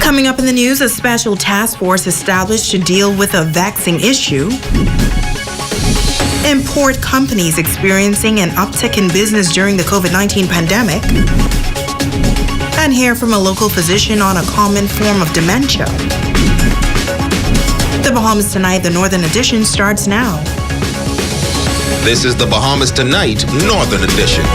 Coming up in the news, a special task force established to deal with a vexing issue. Import companies experiencing an uptick in business during the COVID-19 pandemic. And hear from a local physician on a common form of dementia. The Bahamas Tonight, the Northern Edition, starts now. This is the Bahamas Tonight, Northern Edition.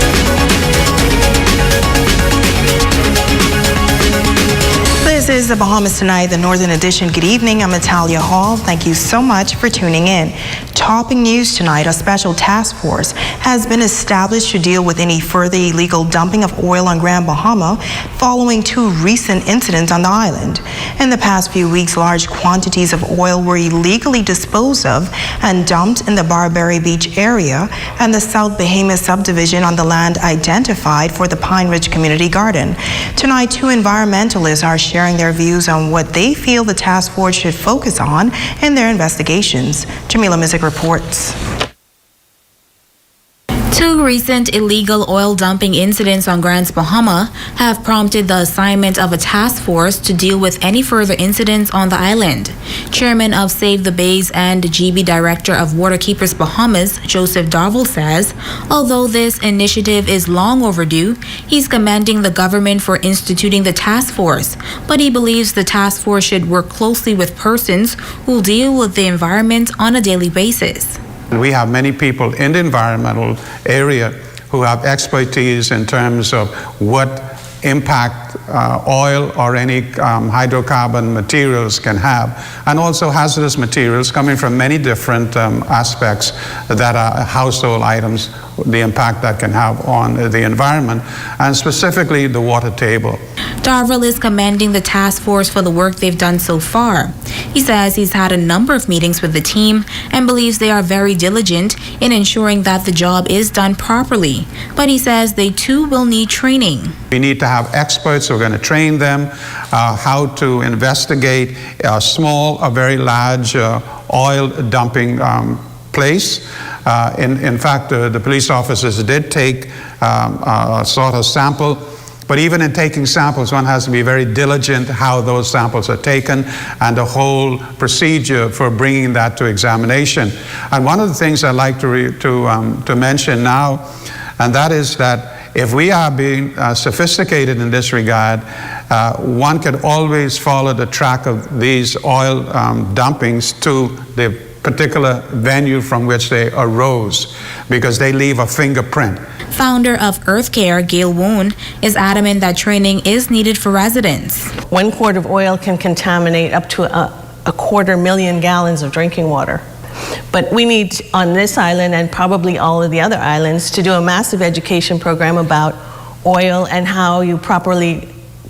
This is the Bahamas Tonight, the Northern Edition. Good evening, I'm Natalia Hall. Thank you so much for tuning in. Topping news tonight, a special task force has been established to deal with any further illegal dumping of oil on Grand Bahama following two recent incidents on the island. In the past few weeks, large quantities of oil were illegally disposed of and dumped in the Barbary Beach area and the South Bahamas subdivision on the land identified for the Pine Ridge Community Garden. Tonight, two environmentalists are sharing their views on what they feel the task force should focus on in their investigations. Jamila Mizik reports. Two recent illegal oil dumping incidents on Grand Bahama have prompted the assignment of a task force to deal with any further incidents on the island. Chairman of Save the Bays and GB Director of Waterkeepers Bahamas, Joseph Darville, says, although this initiative is long overdue, he's commending the government for instituting the task force, but he believes the task force should work closely with persons who deal with the environment on a daily basis. We have many people in the environmental area who have expertise in terms of what impact oil or any hydrocarbon materials can have, and also hazardous materials coming from many different aspects that are household items, the impact that can have on the environment, and specifically the water table. Darville is commending the task force for the work they've done so far. He says he's had a number of meetings with the team and believes they are very diligent in ensuring that the job is done properly. But he says they too will need training. We need to have experts who are going to train them how to investigate a small or very large oil dumping place. In fact, the police officers did take a sort of sample. But even in taking samples, one has to be very diligent how those samples are taken and the whole procedure for bringing that to examination. And one of the things I'd like to mention now, and that is that if we are being sophisticated in this regard, one could always follow the track of these oil dumpings to the particular venue from which they arose, because they leave a fingerprint. Founder of EARTHCARE, Gail Woon, is adamant that training is needed for residents. 1 quart of oil can contaminate up to a 250,000 gallons of drinking water. But we need, on this island and probably all of the other islands, to do a massive education program about oil and how you properly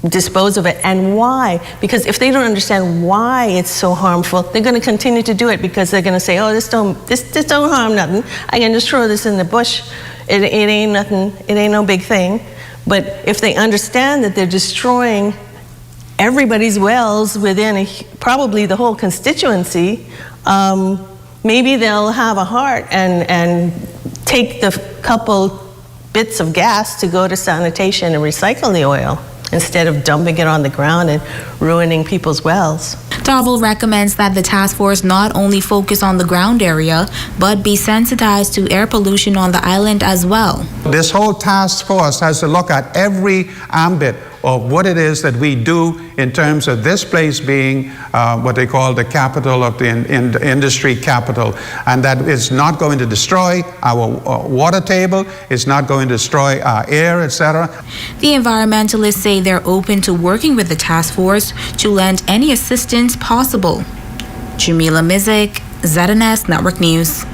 dispose of it and why. Because if they don't understand why it's so harmful, they're going to continue to do it because they're going to say, oh, this don't harm nothing. I can just throw this in the bush. It ain't nothing. It ain't no big thing. But if they understand that they're destroying everybody's wells within probably the whole constituency, maybe they'll have a heart and take the couple bits of gas to go to sanitation and recycle the oil, instead of dumping it on the ground and ruining people's wells. Darville recommends that the task force not only focus on the ground area, but be sensitized to air pollution on the island as well. This whole task force has to look at every ambit of what it is that we do in terms of this place being what they call the capital of the industry capital, and that is not going to destroy our water table, it's not going to destroy our air, etc. The environmentalists say they're open to working with the task force to lend any assistance possible. Jamila Mizik, ZNS Network News.